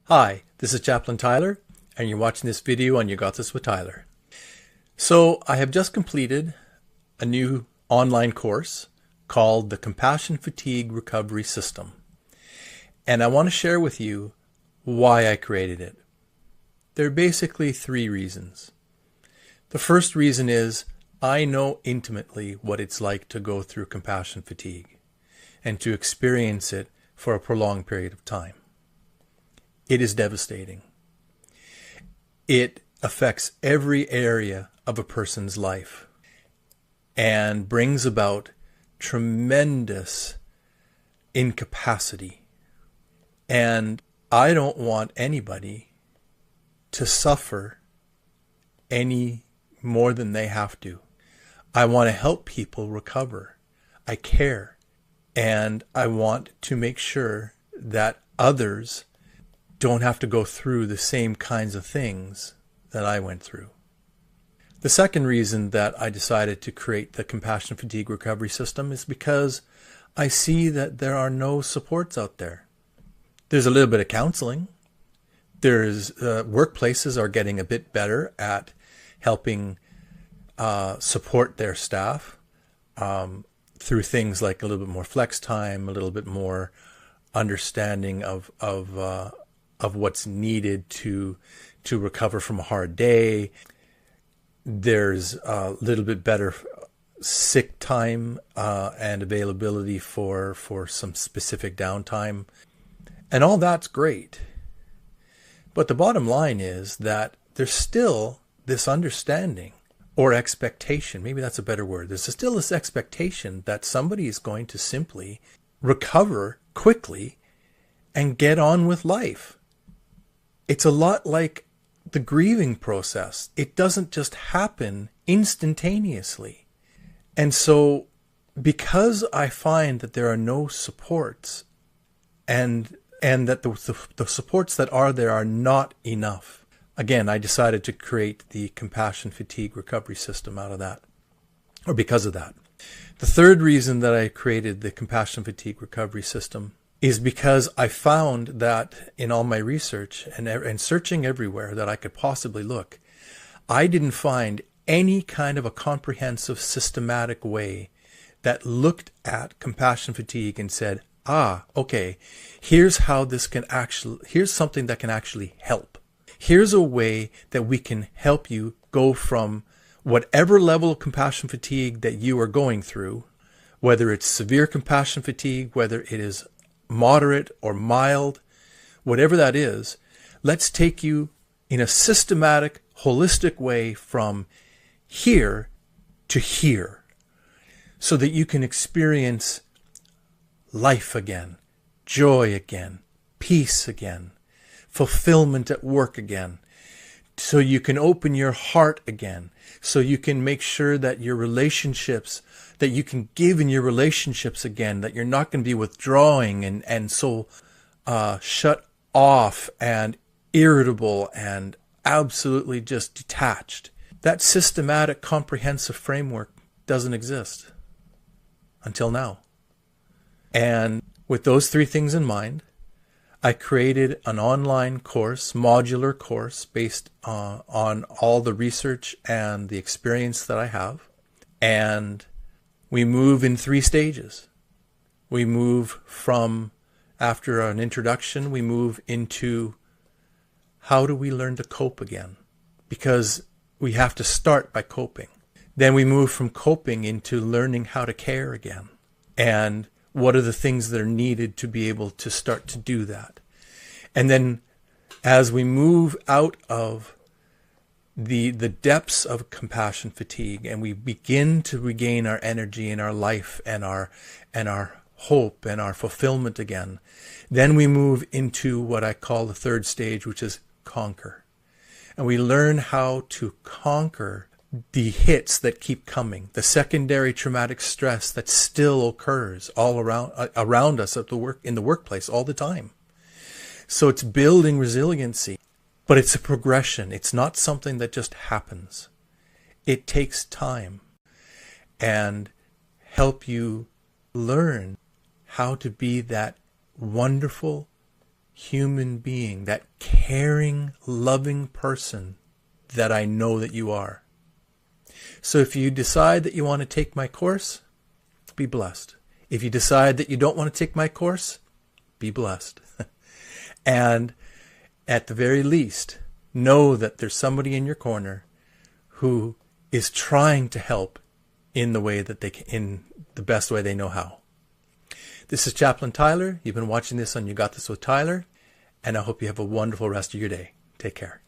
Hi, this is Chaplain Tyler, and you're watching this video on You Got This with Tyler. So I have just completed a new online course called the Compassion Fatigue Recovery System. And I want to share with you why I created it. There are basically three reasons. The first reason is I know intimately what it's like to go through compassion fatigue and to experience it for a prolonged period of time. It is devastating. It affects every area of a person's life and brings about tremendous incapacity. And I don't want anybody to suffer any more than they have to. I want to help people recover. I care. And I want to make sure that others don't have to go through the same kinds of things that I went through. The second reason that I decided to create the Compassion Fatigue Recovery System is because I see that there are no supports out there. There's a little bit of counseling. There's workplaces are getting a bit better at helping support their staff through things like a little bit more flex time, a little bit more understanding of what's needed to recover from a hard day. There's a little bit better sick time and availability for some specific downtime. And all that's great. But the bottom line is that there's still this understanding or expectation, maybe that's a better word. There's still this expectation that somebody is going to simply recover quickly and get on with life. It's a lot like the grieving process. It doesn't just happen instantaneously. And so because I find that there are no supports and that the supports that are there are not enough, again, I decided to create the Compassion Fatigue Recovery System out of that, or because of that. The third reason that I created the Compassion Fatigue Recovery System is because I found that in all my research and searching everywhere that I could possibly look, I didn't find any kind of a comprehensive, systematic way that looked at compassion fatigue and said, okay, here's something that can actually help. Here's a way that we can help you go from whatever level of compassion fatigue that you are going through, whether it's severe compassion fatigue, whether it is moderate or mild, whatever that is, let's take you in a systematic, holistic way from here to here so that you can experience life again, joy again, peace again, fulfillment at work again, so you can open your heart again, so you can make sure that your relationships, that you can give in your relationships again, that you're not going to be withdrawing and so shut off and irritable and absolutely just detached. That systematic, comprehensive framework doesn't exist until now. And with those three things in mind, I created an online course, modular course, based on all the research and the experience that I have. And we move in three stages. We move from, after an introduction, we move into how do we learn to cope again? Because we have to start by coping. Then we move from coping into learning how to care again. And what are the things that are needed to be able to start to do that? And then as we move out of the depths of compassion fatigue and we begin to regain our energy and our life and our hope and our fulfillment again, then we move into what I call the third stage, which is conquer. And we learn how to conquer the hits that keep coming, the secondary traumatic stress that still occurs all around us in the workplace all the time. So it's building resiliency, but it's a progression. It's not something that just happens. It takes time and help you learn how to be that wonderful, human being, that caring, loving person that I know that you are. So if you decide that you want to take my course, be blessed. If you decide that you don't want to take my course, be blessed. And at the very least, know that there's somebody in your corner who is trying to help in the way that they can, in the best way they know how. This is Chaplain Tyler. You've been watching this on You Got This with Tyler, and I hope you have a wonderful rest of your day. Take care.